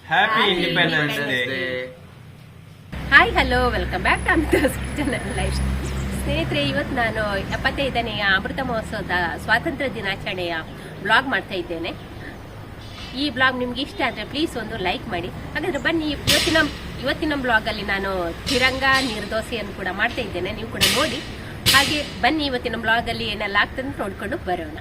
Happy independence day. Hi hello, welcome back to Amitha's kitchen life. ಸ್ನೇಹಿತರೆ, ಇವತ್ತು ನಾನು 75ನೇ ಅಮೃತ ಮಹೋತ್ಸವದ ಸ್ವಾತಂತ್ರ್ಯ ದಿನಾಚರಣೆಯ ಬ್ಲಾಗ್ ಮಾಡ್ತಾ ಇದ್ದೇನೆ. ಈ ಬ್ಲಾಗ್ ನಿಮ್ಗೆ ಇಷ್ಟ ಆದರೆ ಪ್ಲೀಸ್ ಒಂದು ಲೈಕ್ ಮಾಡಿ. ಹಾಗಾದ್ರೆ ಬನ್ನಿ, ಇವತ್ತಿನ ಬ್ಲಾಗಲ್ಲಿ ನಾನು ತಿರಂಗ ನೀರು ದೋಸೆಯನ್ನು ಕೂಡ ಮಾಡ್ತಾ ಇದ್ದೇನೆ, ನೀವು ಕೂಡ ನೋಡಿ. ಹಾಗೆ ಬನ್ನಿ, ಇವತ್ತಿನ ಬ್ಲಾಗಲ್ಲಿ ಏನೆಲ್ಲ ಆಗ್ತದೆ ನೋಡ್ಕೊಂಡು ಬರೋಣ.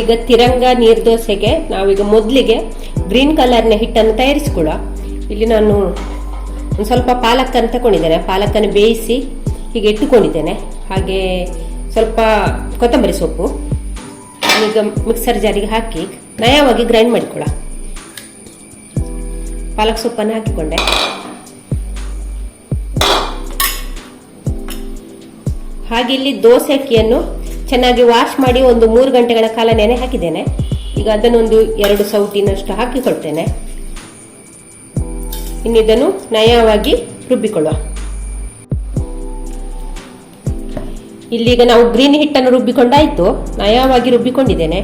ಈಗ ತಿರಂಗ ನೀರು ದೋಸೆಗೆ ನಾವೀಗ ಮೊದಲಿಗೆ ಗ್ರೀನ್ ಕಲರ್ನ ಹಿಟ್ಟನ್ನು ತಯಾರಿಸಿಕೊಳ್ಳುವ. ಇಲ್ಲಿ ನಾನು ಒಂದು ಸ್ವಲ್ಪ ಪಾಲಕನ್ನು ತಗೊಂಡಿದ್ದೇನೆ, ಪಾಲಕನ್ನು ಬೇಯಿಸಿ ಹೀಗೆ ಇಟ್ಟುಕೊಂಡಿದ್ದೇನೆ. ಹಾಗೆ ಸ್ವಲ್ಪ ಕೊತ್ತಂಬರಿ ಸೊಪ್ಪು ಈಗ ಮಿಕ್ಸರ್ ಜಾರಿಗೆ ಹಾಕಿ ನಯವಾಗಿ ಗ್ರೈಂಡ್ ಮಾಡಿಕೊಳ್ಳ. ಪಾಲಕ್ ಸೊಪ್ಪನ್ನು ಹಾಕಿಕೊಂಡೆ. ಹಾಗೆ ಇಲ್ಲಿ ದೋಸೆ ಅಕ್ಕಿಯನ್ನು ಚೆನ್ನಾಗಿ ವಾಶ್ ಮಾಡಿ ಒಂದು 3 ಗಂಟೆಗಳ ಕಾಲ ನೆನೆ ಹಾಕಿದ್ದೇನೆ. ಈಗ ಅದನ್ನೊಂದು 2 ಸೌಟಿನಷ್ಟು ಹಾಕಿಕೊಳ್ತೇನೆ. ಇನ್ನಿದನ್ನು ನಯವಾಗಿ ರುಬ್ಬಿಕೊಳ್ಳುವ. ಇಲ್ಲಿಗ ನಾವು ಗ್ರೀನ್ ಹಿಟ್ಟನ್ನು ರುಬ್ಬಿಕೊಂಡಾಯ್ತು, ನಯವಾಗಿ ರುಬ್ಬಿಕೊಂಡಿದ್ದೇನೆ.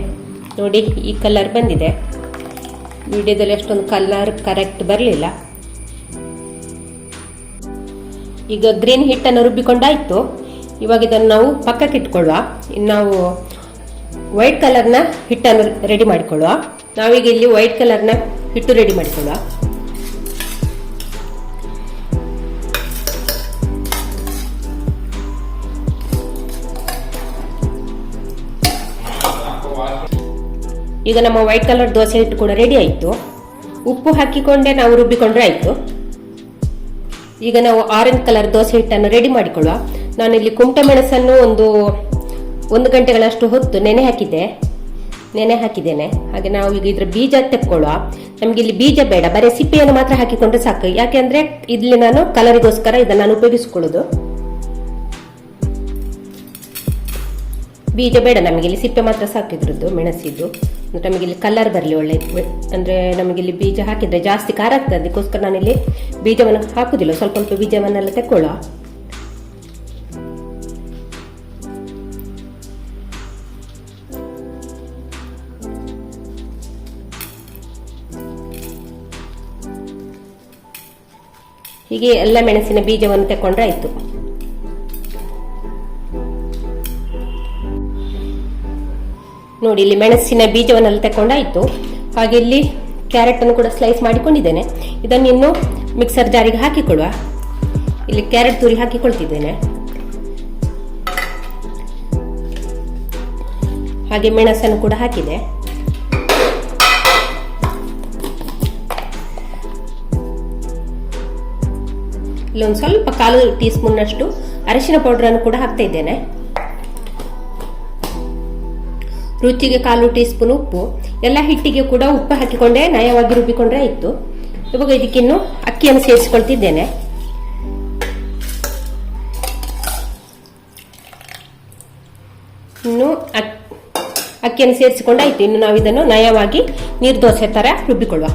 ನೋಡಿ, ಈ ಕಲರ್ ಬಂದಿದೆ. ವಿಡಿಯೋದಲ್ಲಿ ಅಷ್ಟೊಂದು ಕಲರ್ ಕರೆಕ್ಟ್ ಬರಲಿಲ್ಲ. ಈಗ ಗ್ರೀನ್ ಹಿಟ್ಟನ್ನು ರುಬ್ಬಿಕೊಂಡಾಯ್ತು. ಇವಾಗ ಇದನ್ನು ನಾವು ಪಕ್ಕಕ್ಕೆ ಇಟ್ಕೊಳ್ಳುವ. ಇನ್ನು ನಾವು ವೈಟ್ ಕಲರ್ನ ಹಿಟ್ಟನ್ನು ರೆಡಿ ಮಾಡಿಕೊಳ್ಳುವ. ನಾವೀಗ ಇಲ್ಲಿ ವೈಟ್ ಕಲರ್ನ ಹಿಟ್ಟು ರೆಡಿ ಮಾಡಿಕೊಳ್ಳುವ. ಈಗ ನಮ್ಮ ವೈಟ್ ಕಲರ್ ದೋಸೆ ಹಿಟ್ಟು ಕೂಡ ರೆಡಿ ಆಯಿತು. ಉಪ್ಪು ಹಾಕಿಕೊಂಡೆ ನಾವು ರುಬ್ಬಿಕೊಂಡ್ರೆ ಆಯಿತು. ಈಗ ನಾವು ಆರೆಂಜ್ ಕಲರ್ ದೋಸೆ ಹಿಟ್ಟನ್ನು ರೆಡಿ ಮಾಡಿಕೊಳ್ಳುವ. ನಾನಿಲ್ಲಿ ಕುಮಟೆ ಮೆಣಸನ್ನು ಒಂದು ಗಂಟೆಗಳಷ್ಟು ಹೊತ್ತು ನೆನೆ ಹಾಕಿದ್ದೇನೆ. ಹಾಗೆ ನಾವು ಈಗ ಇದ್ರ ಬೀಜ ತೆಕ್ಕೊಳ್ಳುವ. ನಮ್ಗೆ ಇಲ್ಲಿ ಬೀಜ ಬೇಡ, ಬರೀ ಸಿಪ್ಪೆಯನ್ನು ಮಾತ್ರ ಹಾಕಿಕೊಂಡ್ರೆ ಸಾಕು. ಯಾಕೆಂದ್ರೆ ಇಲ್ಲಿ ನಾನು ಕಲರಿಗೋಸ್ಕರ ಇದನ್ನು ನಾನು ಉಪಯೋಗಿಸಿಕೊಳ್ಳೋದು. ಬೀಜ ಬೇಡ ನಮಗೆ, ಇಲ್ಲಿ ಸಿಪ್ಪೆ ಮಾತ್ರ ಸಾಕಿದ್ರದ್ದು ಮೆಣಸಿದ್ದು. ನಮಗೆ ಇಲ್ಲಿ ಕಲರ್ ಬರಲಿ ಒಳ್ಳೆ, ಅಂದ್ರೆ ನಮಗಿಲ್ಲಿ ಬೀಜ ಹಾಕಿದ್ರೆ ಜಾಸ್ತಿ ಖಾರ ಆಗ್ತದೆ. ಅದಕ್ಕೋಸ್ಕರ ನಾನಿಲ್ಲಿ ಬೀಜವನ್ನು ಹಾಕುದಿಲ್ಲ, ಸ್ವಲ್ಪ ಬೀಜವನ್ನೆಲ್ಲ ತೆಕ್ಕೊಳ್ಳುವ. ಹೀಗೆ ಎಲ್ಲ ಮೆಣಸಿನ ಬೀಜವನ್ನು ತಕೊಂಡ್ರೆ ಆಯ್ತು. ನೋಡಿ, ಇಲ್ಲಿ ಮೆಣಸಿನ ಬೀಜವನ್ನೆಲ್ಲ ತಕೊಂಡಾಯ್ತು. ಹಾಗೆ ಇಲ್ಲಿ ಕ್ಯಾರೆಟ್ ಅನ್ನು ಕೂಡ ಸ್ಲೈಸ್ ಮಾಡಿಕೊಂಡಿದ್ದೇನೆ. ಇದನ್ನು ಇನ್ನು ಮಿಕ್ಸರ್ ಜಾರಿಗೆ ಹಾಕಿಕೊಳ್ಳುವ. ಇಲ್ಲಿ ಕ್ಯಾರೆಟ್ ತುರಿ ಹಾಕಿಕೊಳ್ತಿದ್ದೇನೆ. ಹಾಗೆ ಮೆಣಸನ್ನು ಕೂಡ ಹಾಕಿದೆ. ಇಲ್ಲೊಂದು ಸ್ವಲ್ಪ 1/4 ಟೀ ಸ್ಪೂನ್ ಅಷ್ಟು ಅರಿಶಿನ ಪೌಡರ್ ಅನ್ನು ಕೂಡ ಹಾಕ್ತಾ ಇದ್ದೇನೆ. ರುಚಿಗೆ 1/4 ಟೀ ಸ್ಪೂನ್ ಉಪ್ಪು. ಎಲ್ಲ ಹಿಟ್ಟಿಗೆ ಕೂಡ ಉಪ್ಪು ಹಾಕಿಕೊಂಡೆ ನಯವಾಗಿ ರುಬ್ಬಿಕೊಂಡ್ರೆ ಆಯ್ತು. ಇವಾಗ ಇದಕ್ಕಿನ್ನು ಅಕ್ಕಿಯನ್ನು ಸೇರಿಸಿಕೊಳ್ತಿದ್ದೇನೆ. ಇನ್ನು ಅಕ್ಕಿಯನ್ನು ಸೇರಿಸಿಕೊಂಡಾಯ್ತು. ಇನ್ನು ನಾವು ಇದನ್ನು ನಯವಾಗಿ ನೀರು ದೋಸೆ ತರ ರುಬ್ಬಿಕೊಳ್ಳುವ.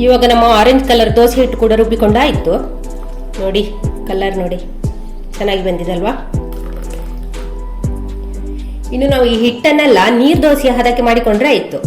ಇವಾಗ ನಮ್ಮ ಆರೆಂಜ್ ಕಲರ್ ದೋಸೆ ಹಿಟ್ಟು ಕೂಡ ರುಬ್ಬಿಕೊಂಡಾಯ್ತು. ನೋಡಿ, ಕಲರ್ ನೋಡಿ ಚೆನ್ನಾಗಿ ಬಂದಿದೆ ಅಲ್ವಾ. ಇನ್ನು ನಾವು ಈ ಹಿಟ್ಟನ್ನೆಲ್ಲ ನೀರು ದೋಸೆ ಹದಕ್ಕೆ ಮಾಡಿಕೊಂಡ್ರೆ ಆಯ್ತು.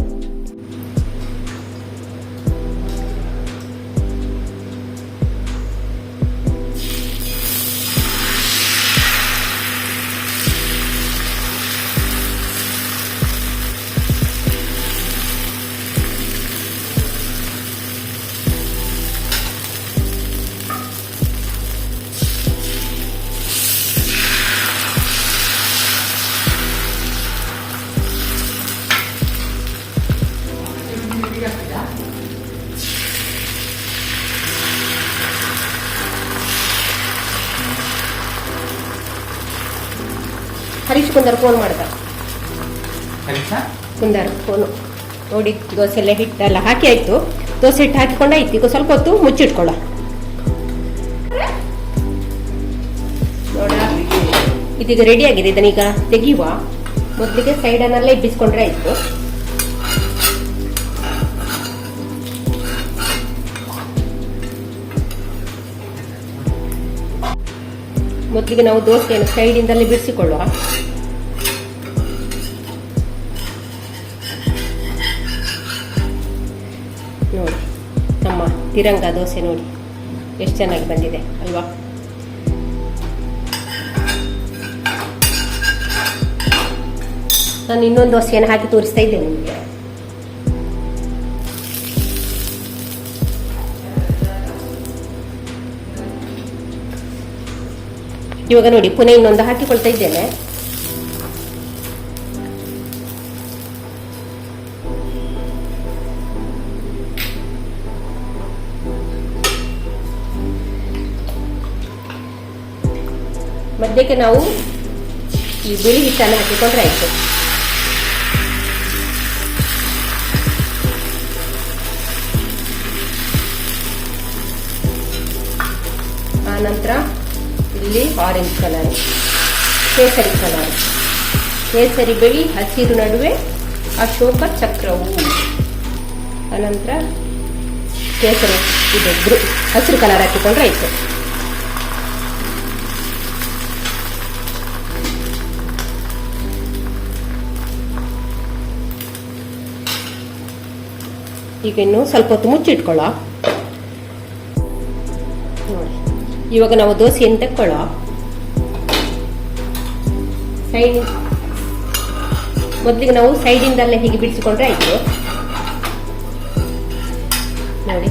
ಹರೀಶ್ ಕುಂದರ್ ಫೋನ್ ಮಾಡ್ದ. ಕುಂದರ್ ಫೋನು ನೋಡಿ. ದೋಸೆ ಎಲ್ಲ ಹಿಟ್ಟೆಲ್ಲ ಹಾಕಿ ಆಯ್ತು. ದೋಸೆ ಹಿಟ್ಟು ಹಾಕಿಕೊಂಡಾಯ್ತು. ಈಗ ಸ್ವಲ್ಪ ಹೊತ್ತು ಮುಚ್ಚಿಟ್ಕೊಳ್ಳ. ನೋಡ, ಇದೀಗ ರೆಡಿ ಆಗಿದೆ. ಇದನ್ನೀಗ ತೆಗೆಯುವ. ಮೊದಲಿಗೆ ಸೈಡನ್ನೆಲ್ಲ ಇಬ್ಬಿಸ್ಕೊಂಡ್ರೆ ಆಯ್ತು. ಮೊದಲಿಗೆ ನಾವು ದೋಸೆಯನ್ನು ಸೈಡಿಂದಲೇ ಬಿಡಿಸಿಕೊಳ್ಳುವ. ನೋಡಿ, ನಮ್ಮ ತಿರಂಗ ದೋಸೆ ನೋಡಿ ಎಷ್ಟು ಚೆನ್ನಾಗಿ ಬಂದಿದೆ ಅಲ್ವಾ. ನಾನು ಇನ್ನೊಂದು ದೋಸೆಯನ್ನು ಹಾಕಿ ತೋರಿಸ್ತಾ ಇದ್ದೇನೆ ನಿಮಗೆ. ಇವಾಗ ನೋಡಿ, ಪುನಃ ಇನ್ನೊಂದು ಹಾಕಿಕೊಳ್ತಾ ಇದ್ದೇನೆ. ಮಧ್ಯಕ್ಕೆ ನಾವು ಈ ಬಿಳಿ ಹಿಟ್ಟನ್ನು ಹಾಕಿಕೊಂಡ್ರೆ ಆಯ್ತು. ಆ ನಂತರ ಇಲ್ಲಿ ಆರೆಂಜ್ ಕಲರ್, ಕೇಸರಿ ಕಲರ್, ಕೇಸರಿ ಬಿಳಿ ಹಸಿರು ನಡುವೆ ಅಶೋಕ ಚಕ್ರವು, ಅನಂತರ ಕೇಸರಿ ಇದು ಹಸಿರು ಕಲರ್ ಹಾಕಿಕೊಂಡ್ರೆ ಆಯ್ತು. ಈಗ ಇನ್ನು ಸ್ವಲ್ಪ ಹೊತ್ತು ಮುಚ್ಚಿಟ್ಕೊಳ್ಳ. ನೋಡಿ, ಇವಾಗ ನಾವು ದೋಸೆಯನ್ನು ತೆಕ್ಕೊಳ್ಳ. ಮೊದಲಿಗೆ ನಾವು ಸೈಡಿಂದಲ್ಲೇ ಹೀಗೆ ಬಿಡಿಸಿಕೊಂಡ್ರೆ ಆಯ್ತು. ನೋಡಿ,